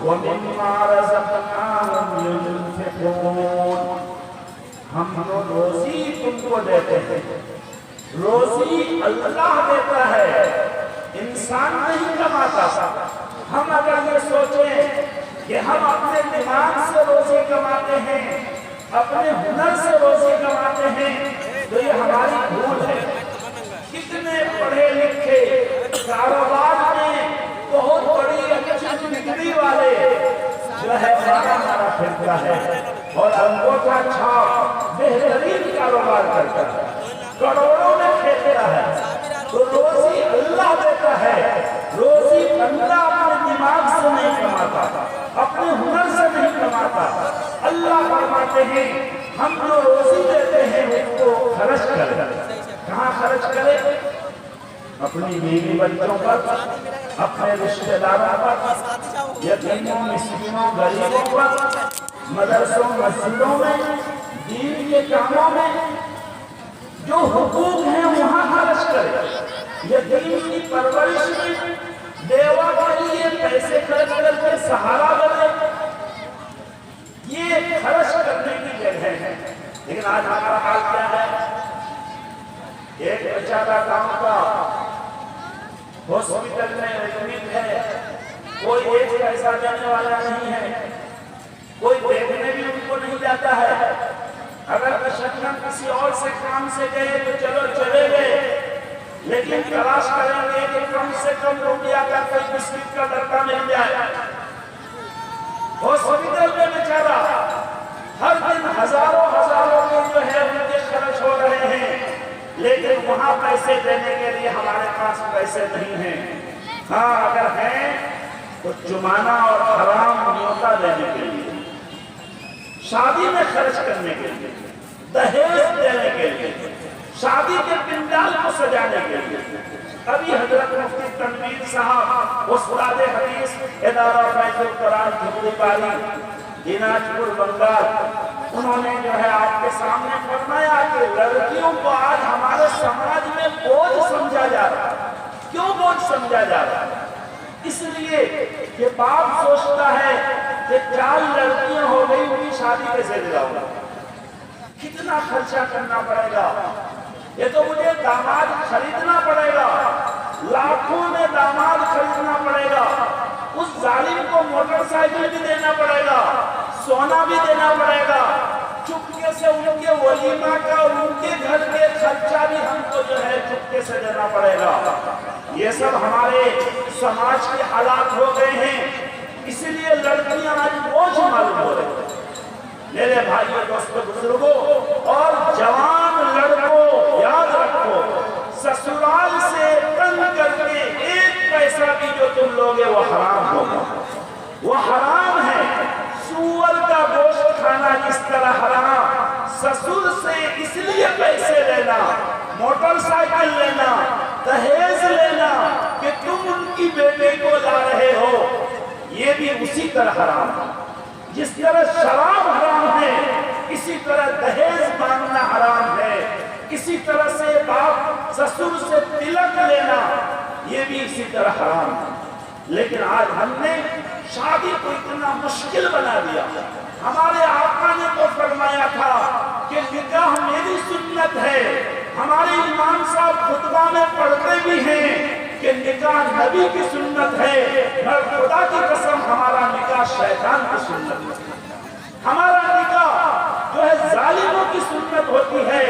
وَمِمَّا رَزَقْنَاهُمْ يُنْفِقُونَ، ہم جو روزی تم کو دیتے ہیں، روزی اللہ دیتا ہے، انسان نہیں کماتا۔ ہم اگر یہ سوچیں کہ ہم اپنے دماغ سے روزی کماتے ہیں، اپنے ہنر سے روزی کماتے ہیں، تو یہ ہماری بھول ہے۔ کتنے پڑھے لکھے کاروبار میں بہت بڑی اچھی ڈگری والے جو ہے ہمارا پھرتا ہے اور انگوٹھا چھاپ بہترین کاروبار کرتا ہے، کروڑوں میں کھیتا ہے۔ تو روزی اللہ دیتا ہے، روزی بندہ اپنے دماغ سے نہیں کماتا، اپنے ہنر سے نہیں کماتا۔ اللہ فرماتے ہیں ہم جو روزی دیتے ہیں اس کو خرچ کریں۔ کہاں خرچ کریں؟ اپنی بیوی بچوں پر، اپنے رشتہ داروں پر، یتیموں مسکینوں غریبوں پر، مدرسوں مسجدوں میں، دین کے کاموں میں جو حقوق ہیں وہاں خرچ کریں۔ یتیم کی پرورش میں، بیوہ کے لیے پیسے خرچ کر کے سہارا بنے، یہ خرچ کرنے کی جگہ ہے۔ لیکن آج ہمارا حال کیا ہے؟ ایک بیچارہ کام کا ہاسپٹل میں ایڈمٹ ہے، کوئی ایک پیسہ دینے والا نہیں ہے، کوئی دیکھنے بھی ان کو نہیں جاتا ہے۔ اگر بشکن کسی اور سے کام سے گئے تو چلو چلے گئے، لیکن تلاش کریں گے کہ کم سے کم روپیہ کا کوئی بسکٹ کا ڈبہ مل جائے۔ ہاسپٹل میں بیچارہ ہر دن ہزاروں کے جو ہے ان کے خرچ ہو رہے ہیں، لیکن وہاں پیسے دینے کے لیے ہمارے پاس پیسے نہیں ہیں۔ ہاں اگر ہیں تو چمانا اور حرام نیوتا دینے کے لیے، شادی میں خرچ کرنے کے لیے، دہیج دینے کے لیے، شادی کے پنڈال کو سجانے کے لیے۔ ابھی حضرت مفتی تنویر صاحب استاد حدیث ادارہ بیت القرآن جھولی پاری دیناج پور بنگال، انہوں نے جو ہے آپ کے سامنے فرمایا کہ لڑکیوں کو آج ہمارے سماج میں بوجھ سمجھا جا رہا ہے۔ کیوں بوجھ سمجھا جا رہا ہے؟ اس لیے کہ باپ سوچتا ہے کہ 4 لڑکیاں ہو گئی، ان کی شادی کیسے دلاؤں گا؟ کتنا خرچہ کرنا پڑے گا؟ یہ تو مجھے داماد خریدنا پڑے گا، لاکھوں میں داماد خریدنا پڑے گا، اس ظالم کو موٹر سائیکل بھی دینا پڑے گا، سونا بھی دینا پڑے گا، چپکے سے ان کے ولیمہ کا اور ان کے گھر کے خرچہ بھی ہم کو جو ہے چپکے سے دینا پڑے گا۔ یہ سب ہمارے سماج کے حالات ہو گئے ہیں، اسی لیے لڑکیاں آج بوجھ معلوم ہو رہے ہیں۔ میرے بھائیوں دوستوں بزرگوں اور جوان لڑکوں، یاد رکھو سسرال سے تنگ کر کے 1 پیسہ بھی جو تم لوگے وہ حرام ہوگا، وہ حرام ہے۔ سور کا گوشت کھانا کس طرح حرام، سسر سے اس لیے پیسے لینا، موٹر سائیکل لینا، دہیز لینا کہ تم ان کی بیٹے کو لا رہے ہو، یہ بھی اسی طرح حرام ہے۔ جس طرح شراب حرام ہے، اسی طرح دہیز مانگنا حرام ہے، اسی طرح سے باپ سسر سے تلک لینا یہ بھی اسی طرح حرام ہے۔ لیکن آج ہم نے شادی کو اتنا مشکل بنا دیا۔ ہمارے آقا نے تو فرمایا تھا کہ نکاح میری سنت ہے، ہمارے امام صاحب خطبہ میں پڑھتے بھی ہیں کہ نکاح نبی کی سنت ہے، مگر خدا کی قسم ہمارا نکاح شیطان کی سنت ہے۔ ہمارا نکاح جو ہے ظالموں کی سنت ہوتی ہے،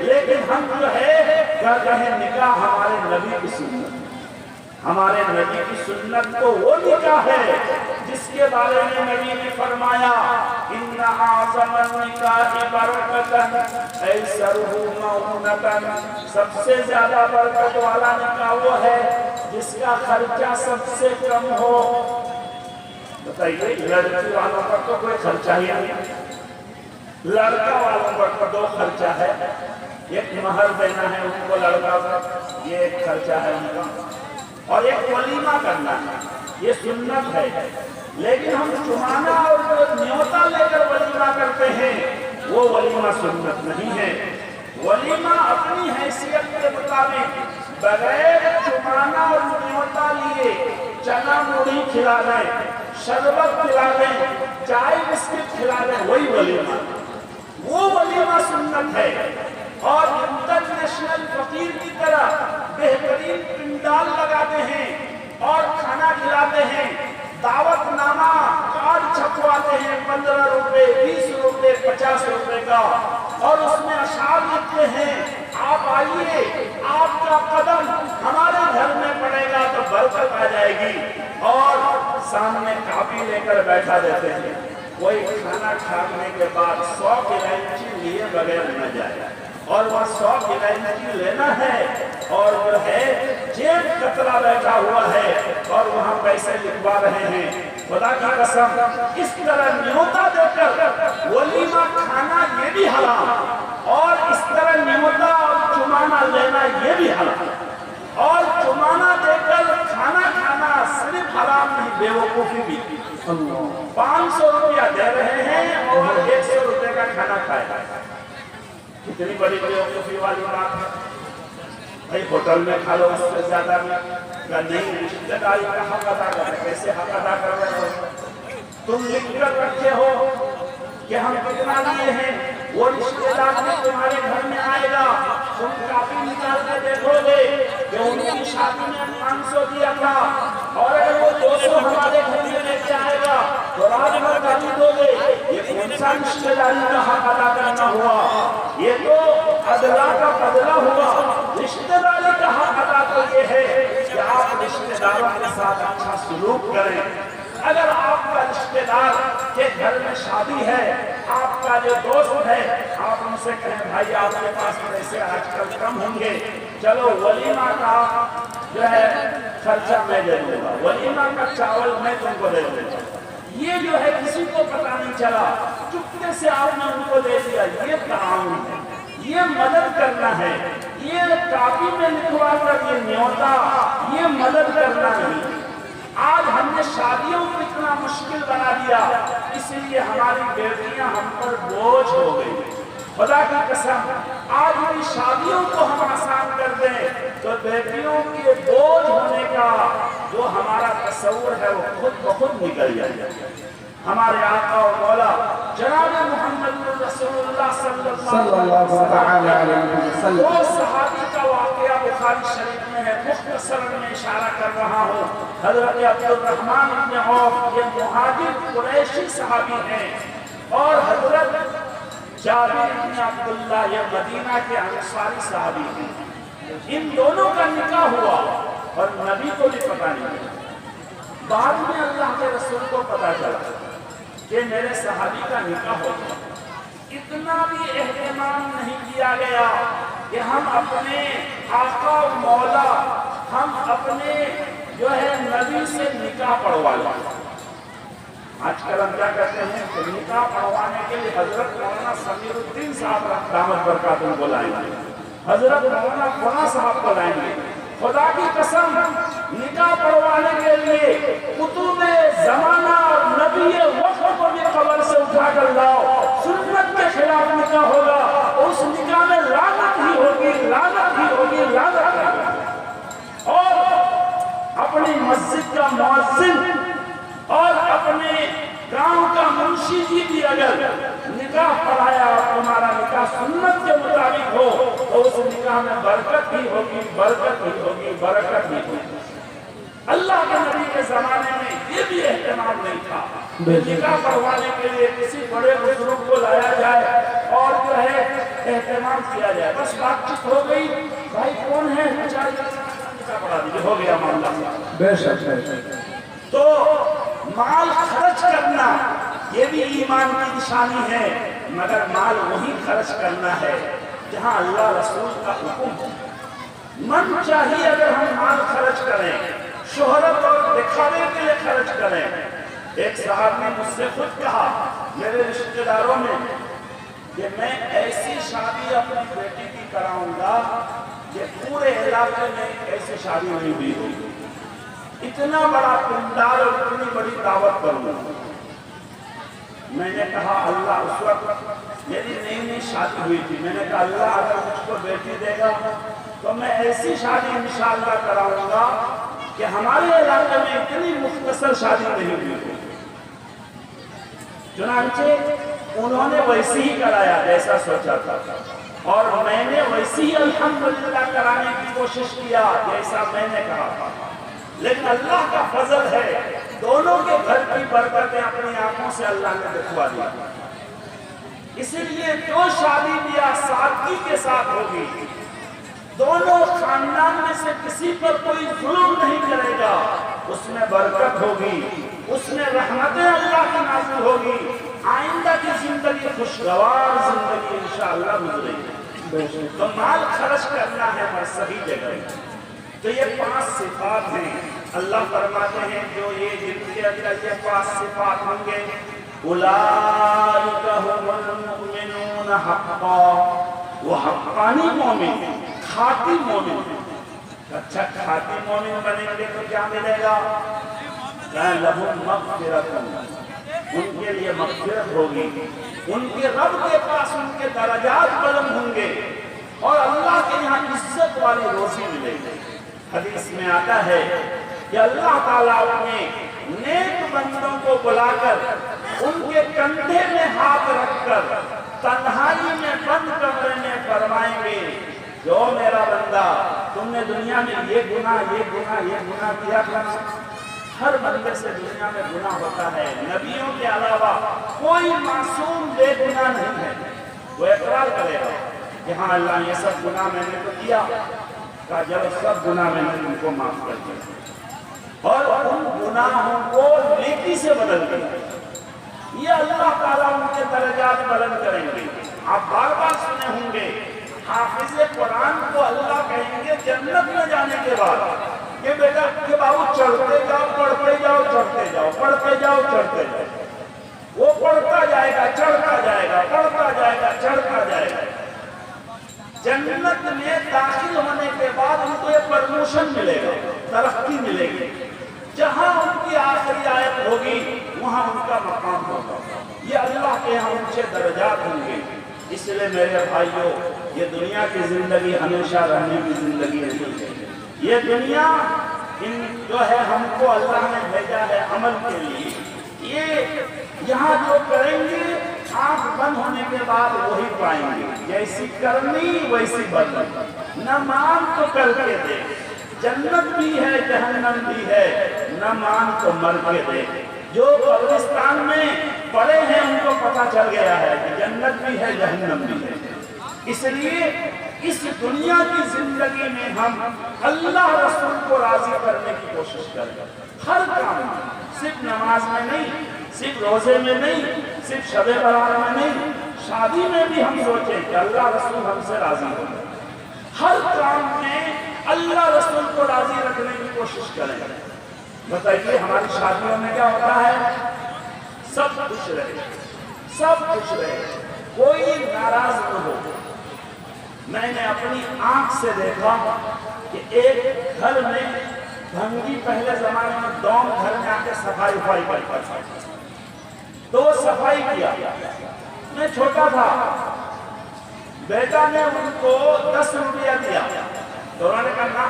لیکن ہم جو ہے کہتے ہیں نکاح ہمارے نبی کی سنت ہے۔ ہمارے نبی کی سنت تو وہ نکاح ہے جس کے بارے میں نبی نے فرمایا ان اعظم النکاح برکتاً ایسرہ مؤونتاً، سب سے زیادہ برکت والا نکاح وہ ہے جس کا خرچہ سب سے کم ہو۔ بتائیے لڑکی والوں پر تو کوئی خرچہ ہی نہیں، لڑکا والوں پر تو 2 خرچہ ہے، ایک مہر دینا ہے ان کو لڑکا کا، یہ ایک خرچہ ہے ان کا، اور ایک ولیمہ کرنا ہے، یہ سنت ہے۔ لیکن ہم چمانا اور نیوتا لے کر ولیمہ کرتے ہیں، وہ ولیمہ سنت نہیں ہے۔ ولیمہ اپنی حیثیت کے مطابق بغیر چمانا اور نیوتا لیے چنا موڑی کھلا دیں، شربت کھلا دیں، چائے بسکٹ کھلا دیں، وہی ولیمہ، وہ ولیمہ سنت ہے۔ اور انٹرنیشنل فقیر کی طرح بہترین پنڈال لگاتے ہیں اور کھانا کھلاتے ہیں، دعوت نامہ کارڈ چھپواتے ہیں 15 روپے 20 روپے 50 روپے کا، اور اس میں اشعار لکھتے ہیں آپ آئیے، آپ کا قدم ہمارے گھر میں پڑے گا تو برکت آ جائے گی، اور سامنے کاپی لے کر بیٹھا دیتے ہیں۔ کوئی کھانا کھانے کے بعد 100 الائچی لیے بغیر نہ جائے، اور وہ 100 الائچی لینا ہے، اور جو ہے جیب کترا بیٹھا ہوا ہے اور وہاں پیسے لکھوا رہے ہیں۔ خدا کی قسم اس طرح نیوتا دے کر ولیمہ کھانا یہ بھی حرام، اور اس طرح نیوتا اور چمانا لینا یہ بھی حرام، اور چمانا دے کر کھانا کھانا صرف حرام نہیں، بے وقوفی بھی۔ 500 روپیہ دے رہے ہیں اور 100 روپے کا کھانا کھائے، کتنی بڑی بیوقوفی والی بات ہے۔ بھائی ہوٹل میں کھا لو اس سے زیادہ میں، یا نہیں رشتہ داری کا حق ادا کر رہے، کیسے حق ادا کر رہے ہو؟ تم لکھ کر رکھے ہو کہ ہم کتنا لیے ہیں، وہ رشتہ دار میں تمہارے گھر میں آئے گا، تم کاپی نکال کے دیکھو گے کہ ان کی شادی میں 500 دیا تھا، اور اگر وہ 200 ہمارے گھر میں لے کے آئے گا تو رات بھر گالی دو گے۔ یہ کون سا رشتہ داری کا حق ادا کرنا ہوا؟ یہ تو عدلا کا بدلہ ہوا۔ رشتہ داری کا حق ادا تو یہ ہے کہ آپ رشتہ داروں کے ساتھ اچھا سلوک کریں۔ اگر آپ کا رشتہ دار کے گھر میں شادی ہے، آپ کا جو دوست ہے، آپ ان سے کہیں بھائی آپ کے پاس پیسے آج کل کم ہوں گے، چلو ولیمہ کا جو ہے خرچہ میں دے دوں گا، ولیمہ کا چاول میں تم کو دے دوں گا۔ یہ جو ہے کسی کو پتہ نہیں چلا، چپکے سے آپ نے ان کو دے دیا، یہ تعاون ہے، یہ مدد کرنا ہے، یہ کاپی میں لکھوا کر یہ نیوتا، یہ مدد کرنا نہیں۔ آج ہم نے شادیوں کو اتنا مشکل بنا دیا، اس لیے ہماری بیٹیاں ہم پر بوجھ ہو گئی۔ خدا کی قسم آج بھی شادیوں کو ہم آسان کر دیں تو بیٹیوں کے بوجھ ہونے کا جو ہمارا تصور ہے وہ خود بخود نکل جائے گا۔ ہمارے آقا و مولا جناب محمد رسول اللہ صلی اللہ تعالی علیہ وسلم. وہ صحابی کا واقعہ بخاری شریف میں ہے، مختصر میں اشارہ کر رہا ہوں. حضرت عبد الرحمن بن عوف یہ مہاجر قریشی صحابی ہیں، اور حضرت جابر بن عبداللہ یہ مدینہ کے انصاری صحابی ہیں. ان دونوں کا نکاح ہوا اور نبی کو بھی پتہ نہیں. بعد میں اللہ کے رسول کو پتہ چلا کہ میرے صحابی کا نکاح ہو گیا. اتنا بھی اہتمام نہیں کیا گیا کہ ہم اپنے آقا و مولا، ہم اپنے جو ہے نبی سے نکاح پڑھوا لیں. آج کل ہم کیا کرتے ہیں کہ نکاح پڑھوانے کے لیے حضرت مولانا سمیر الدین صاحب دامت برکاتہ کو لائیں گے، حضرت مولانا فلاں صاحب کو لائیں گے. خدا کی قسم نکاح پڑھوانے کے لیے کتب زمانہ اور نبی وقت کو بھی قبر سے اٹھا کر لاؤ. سنت کے خلاف نکاح ہوگا، اس نکاح میں لعنت ہی ہوگی، لعنت ہی ہوگی، لعنت ہی ہوگی. اور اپنی مسجد کا مؤذن اور اپنے گاؤں کا منشی جی بھی اگر نکاح پڑھایا اور تمہارا نکاح سنت کے مطابق ہو تو اس نکاح میں برکت ہی ہوگی، برکت ہی ہوگی، برکت ہی ہوگی. اللہ کے نبی کے زمانے میں یہ بھی اہتمام نہیں تھا کہ نکاح پڑھوانے کے لیے کسی بڑے بزرگ کو لایا جائے اور جو ہے اہتمام کیا جائے. بس بات چیت ہو گئی، بھائی کون ہے نکاح پڑھا دیجیے، ہو گیا معاملہ. بے شک. تو مال خرچ کرنا یہ بھی ایمان کی نشانی ہے، مگر مال وہی خرچ کرنا ہے جہاں اللہ رسول کا حکم ہو. من چاہیے اگر ہم مال خرچ کریں، شہرت اور دکھاوے کے لیے خرچ کریں. ایک صاحب نے مجھ سے خود کہا میرے رشتہ داروں میں کہ میں ایسی شادی اپنی بیٹی کی کراؤں گا کہ پورے علاقے میں ایسی شادی نہیں ہوئی ہوئی. اتنا بڑا پنڈال اور اتنی بڑی دعوت کروں گا. میں نے کہا اللہ، اس وقت میری نئی نئی شادی ہوئی تھی، میں نے کہا اللہ اگر مجھ کو بیٹی دے گا تو میں ایسی شادی انشاءاللہ کراؤں گا کہ ہمارے علاقے میں اتنی مختصر شادی نہیں ہوئی. چنانچہ انہوں نے ویسی ہی کرایا جیسا سوچا تھا، اور میں نے ویسی ہی الحمدللہ کرانے کی کوشش کیا جیسا میں نے کہا تھا. لیکن اللہ کا فضل ہے، دونوں کے گھر کی برکتیں اپنی آنکھوں سے اللہ نے دکھوا دی. اسی لیے جو شادی بیاہ سادگی کے ساتھ ہوگی، دونوں خاندان میں سے کسی پر کوئی ظلم نہیں کرے گا، اس میں برکت ہوگی، اس میں رحمتیں اللہ کی نازل ہوگی. آئندہ کی زندگی خوشگوار زندگی انشاءاللہ گزرے گی. تو مال خرچ کرنا ہے پر صحیح جگہ. تو یہ 5 صفات ہیں. اللہ فرماتے ہیں جو یہ جن کے اندر یہ 5 صفات ہوں گے، اولئک هم المؤمنون حقا، وہ حقانی مومن، کھاتی مومن. اچھا کھاتی مومن بنیں گے تو کیا ملے گا؟ لَهُمْ مَغْفِرَةٌ، ان کے لیے مغفرت ہوگی، ان کے رب کے پاس ان کے درجات بلند ہوں گے، اور اللہ کے یہاں عزت والی روزی ملے گی. حدیث میں آتا ہے کہ اللہ تعالیٰ اپنے نیک بندوں کو بلا کر ان کے کندھے میں ہاتھ رکھ کر تنہائی میں بند کمرے میں فرمائیں گے، جو میرا بندہ تم نے دنیا میں یہ گناہ کیا تھا. ہر بندے سے دنیا میں گناہ ہوتا ہے، نبیوں کے علاوہ کوئی معصوم بے گناہ نہیں ہے. وہ اقرار کرے گا کہ ہاں اللہ یہ سب گناہ میں نے تو کیا. کہا جب سب گناہ میں نے ان کو معاف کر دیا اور ان گناہوں کو نیکی سے بدل دیا. یہ اللہ تعالیٰ ان کے درجات بلند کریں گے. آپ بار بار سنے ہوں گے حافظ قرآن کو اللہ کہیں گے جنت میں جانے کے بعد کہ بیٹا کہ بابو چڑھتے جاؤ پڑھتے جاؤ چڑھتے جاؤ پڑھتے جاؤ چڑھتے جاؤ. وہ پڑھتا جائے گا چڑھتا جائے گا پڑھتا جائے گا چڑھتا جائے گا. جنت میں داخل ہونے کے بعد ان کو یہ پرموشن ملے گا، ترقی ملے گی. جہاں ان کی آخری آیت ہوگی وہاں ان کا مقام ہوگا. یہ اللہ کے یہاں اونچے درجات ہوں گے. اس لیے میرے بھائیوں، یہ دنیا کی زندگی ہمیشہ رہنے کی زندگی نہیں ہے. یہ دنیا جو ہے ہم کو اللہ نے بھیجا ہے عمل کے لیے. یہ یہاں جو کریں گے آنکھ بند ہونے کے بعد وہی پائیں گے، جیسی کرنی ویسی بننی، نہ مان تو کر کے دے، جنت بھی ہے جہنم بھی ہے، نہ مان تو مر کے دے۔ جو قبرستان میں پڑے ہیں ان کو پتہ چل گیا ہے کہ جنت بھی ہے جہنم بھی ہے۔ اس لیے اس دنیا کی زندگی میں ہم اللہ رسول کو راضی کرنے کی کوشش کریں، ہر کام میں، صرف نماز میں نہیں، صرف روزے میں نہیں، صرف شب برات میں نہیں، شادی میں بھی ہم سوچیں کہ اللہ رسول ہم سے راضی ہو، ہر کام میں اللہ رسول کو راضی رکھنے کی کوشش کریں۔ بتائیے ہماری شادیوں میں کیا ہوتا ہے؟ سب خوش رہے، سب خوش رہے، کوئی ناراض نہ ہو۔ میں نے اپنی آنکھ سے دیکھا کہ ایک گھر میں بھنگی پہلے زمانے میں دوم گھر میں آ کے صفائی کرتا تھا، تو وہ صفائی کیا، میں چھوٹا تھا، بیٹا نے ان کو 10 روپیہ دیا، تو انہوں نے کہا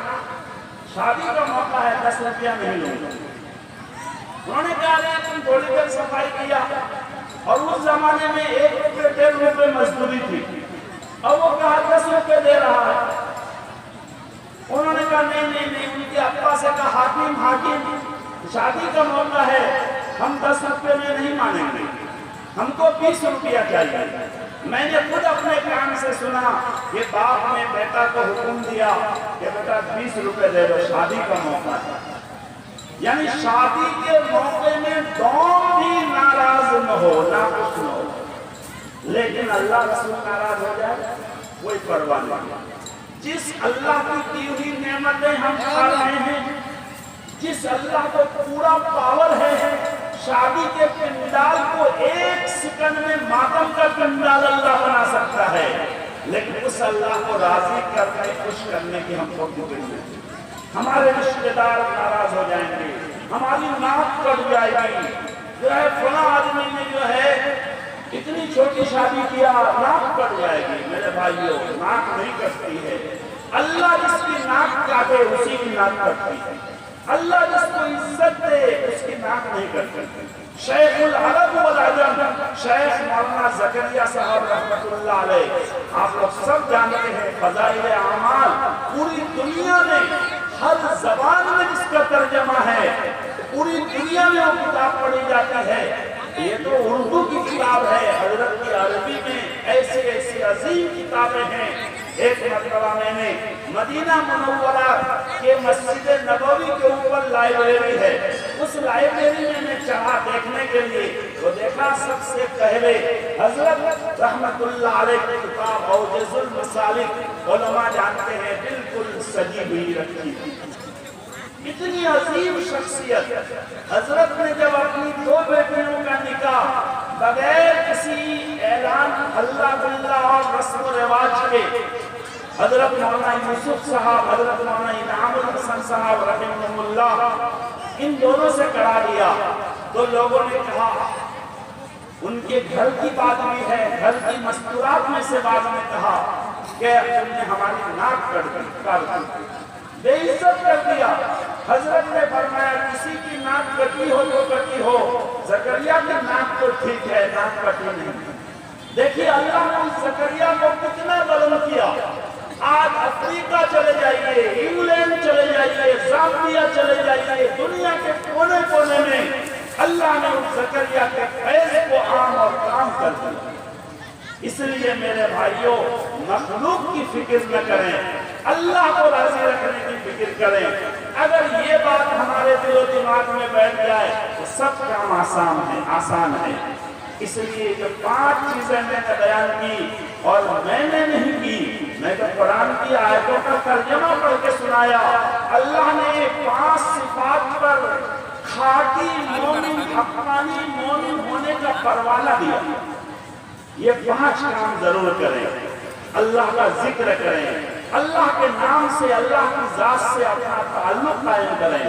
شادی کا موقع ہے 10 روپیہ نہیں لوں گا۔ انہوں نے کہا تم تھوڑی دیر صفائی کیا، اور اس زمانے میں 1 روپے 1.5 روپے مزدوری تھی، اور وہ کہا 10 روپے دے رہا ہے۔ انہوں نے کہا نہیں، ان کے ابا سے کہا حاکم شادی کا موقع ہے، ہم 10 روپے میں نہیں مانیں گے، ہم کو 20 روپیہ چاہیے۔ میں نے خود اپنے کان سے سنا کہ باپ نے بیٹا کو حکم دیا کہ بیٹا 20 روپے دے دو، شادی کا موقع ہے۔ یعنی شادی کے موقع میں دوم بھی ناراض نہ ہو، ناخوش نہ ہو، لیکن اللہ رسول ناراض ہو جائے کوئی پرواہ نہیں۔ جس اللہ کی ہوئی نعمتیں ہم کھا رہے ہیں، جس اللہ کو پورا پاور ہے، شادی کے پنڈال کو 1 سیکنڈ میں ماتم کا پنڈال اللہ بنا سکتا ہے، لیکن اس اللہ کو راضی کرنے خوش کرنے کی ہم کو فکر نہیں۔ ہمارے رشتہ دار ناراض ہو جائیں گے، ہماری ناک کٹ جائے گی، جو ہے فلاں آدمی نے جو ہے اتنی چھوٹی شادی کیا، ناک کٹ جائے گی۔ میرے بھائیوں، ناک نہیں کٹتی ہے، اللہ جس کی ناک کاٹے اسی کی ناک کٹتی ہے، اللہ جس کو عزت دے اس کی ناک نہیں کٹتی۔ شیخ العرب والعجم شیخ مولانا زکریا صاحب رحمت اللہ علیہ، آپ لوگ سب جانتے ہیں فضائل اعمال پوری دنیا میں ہر زبان میں جس کا ترجمہ ہے، پوری دنیا میں وہ کتاب پڑھی جاتی ہے۔ یہ تو اردو کی کتاب ہے، حضرت کی عربی میں ایسی ایسی عظیم کتابیں ہیں۔ ایک مرتبہ میں نے مدینہ منورہ کے مسجد نبوی کے اوپر لائبریری ہے، اس لائبریری میں میں چاہا دیکھنے کے لیے، تو دیکھا سب سے پہلے حضرت رحمت اللہ علیہ کی کتاب اوجز المسالک، علماء جانتے ہیں بالکل سجی ہوئی رکھی تھی۔ اتنی عظیم شخصیت، حضرت نے جب اپنی 2 بیٹیوں کا نکاح بغیر کسی اعلان اللہ باللہ اور رسم و رواج کے، حضرت مولانا یوسف صاحب، حضرت مولانا انعام الحسن صاحب رحمہ اللہ، ان دونوں سے کرا لیا، تو لوگوں نے کہا ان کے گھر کی بات بھی ہے، گھر کی مستورات میں سے بعض نے کہا کہ تم نے ہماری ناک کاٹ دی، بے عزت کر دیا۔ حضرت نے فرمایا کسی کی ناک کٹی ہو تو کٹی ہو، زکریا کی ناک تو ٹھیک ہے، ناک کٹی نہیں۔ دیکھیے اللہ نے اس زکریا کو کتنا بلند کیا۔ آج افریقہ چلے جائیے، انگلینڈ چلے جائیے، زامبیا چلے جائیے، دنیا کے کونے کونے میں اللہ نے اس زکریا کے فیض کو عام اور کام کر دیا۔ اس لیے میرے بھائیوں، مخلوق کی فکر نہ کریں، اللہ کو راضی رکھنے کی فکر کریں۔ اگر یہ بات ہمارے دل و دماغ میں بیٹھ جائے تو سب کام آسان ہے۔ اس لیے جو 5 چیزیں میں نے بیان کی اور میں نے نہیں کی، میں تو قرآن کی آیتوں کا ترجمہ پڑھ کے سنایا۔ اللہ نے 5 صفات پر خاکی مومن، حقانی مومن ہونے کا پروانہ دیا۔ یہ 5 کام ضرور کریں، اللہ کا ذکر کریں، اللہ کے نام سے، اللہ کی ذات سے اپنا تعلق قائم کریں،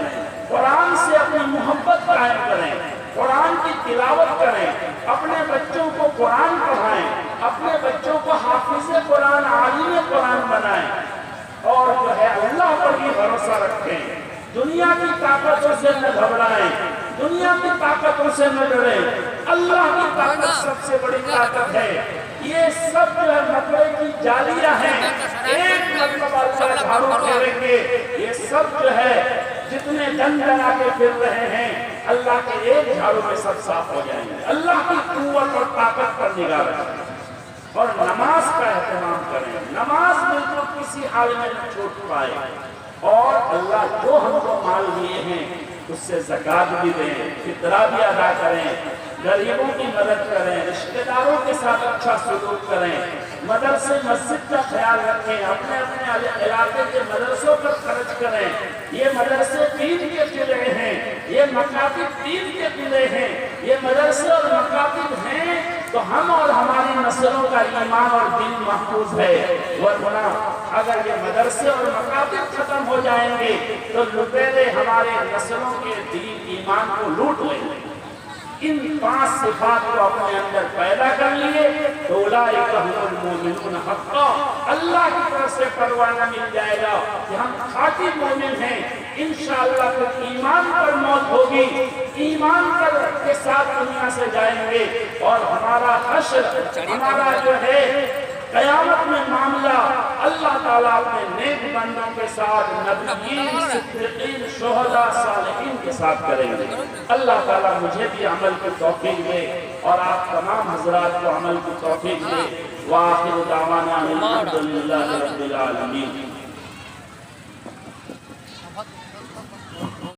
قرآن سے اپنی محبت قائم کریں، قرآن کی تلاوت کریں، اپنے بچوں کو قرآن پڑھائیں، اپنے بچوں کو حافظ قرآن، عالم قرآن بنائیں، اور جو ہے اللہ پر بھی بھروسہ رکھیں، دنیا کی طاقتوں سے نہ گھبرائیں، دنیا کی طاقتوں طاقتوں سے نہ ڈریں، اللہ کی طاقت سب سے بڑی طاقت ہے۔ یہ سب جو ہے مکڑے کی جالیاں ہیں، ایک مرتبہ اللہ جھاڑو پھیریں گے، یہ سب جو ہے جتنے دن بنا کے پھر رہے ہیں اللہ کے ایک جھاڑو میں سب صاف ہو جائیں گے۔ اللہ کی قوت اور طاقت پر نگاہ رکھیں اور نماز کا اہتمام کریں، نماز بالکل کسی حال میں نہ چھوٹ پائے، اور اللہ جو ہم کو مال دیے ہیں اس سے زکوٰۃ بھی دیں، فطرہ بھی ادا کریں، غریبوں کی مدد کریں، رشتہ داروں کے ساتھ اچھا سلوک کریں، مدرسے مسجد کا خیال رکھیں، اپنے اپنے علاقے کے مدرسوں پر خرچ کریں۔ یہ مدرسے دین کے قلعے ہیں، یہ مکاتب دین کے قلعے ہیں، یہ مدرسے اور مکاتب ہیں تو ہم اور ہماری نسلوں کا ایمان اور دین محفوظ ہے، ورنہ اگر یہ مدرسے اور مکاتب ختم ہو جائیں گے تو لٹیرے ہمارے نسلوں کے دین ایمان کو لوٹ لیں گے۔ ان 5 صفات کو اپنے اندر پیدا کر لیے تو اولئک هم المؤمنون حقا، اللہ کی طرف سے پروانہ مل جائے گا کہ ہم خاطی مومن ہیں۔ انشاءاللہ پھر ایمان پر موت ہوگی، ایمان کے ساتھ دنیا سے جائیں گے، اور ہمارا حشر، ہمارا جو ہے قیامت میں معاملہ اللہ تعالیٰ اپنے نیک بندوں کے ساتھ، نبیین، صدیقین، شہداء، صالحین کے ساتھ کریں گے۔ اللہ تعالیٰ مجھے بھی عمل کی توفیق دے اور آپ تمام حضرات کو عمل کی توفیق دے۔ وآخر دعوانا الحمدللہ رب العالمین۔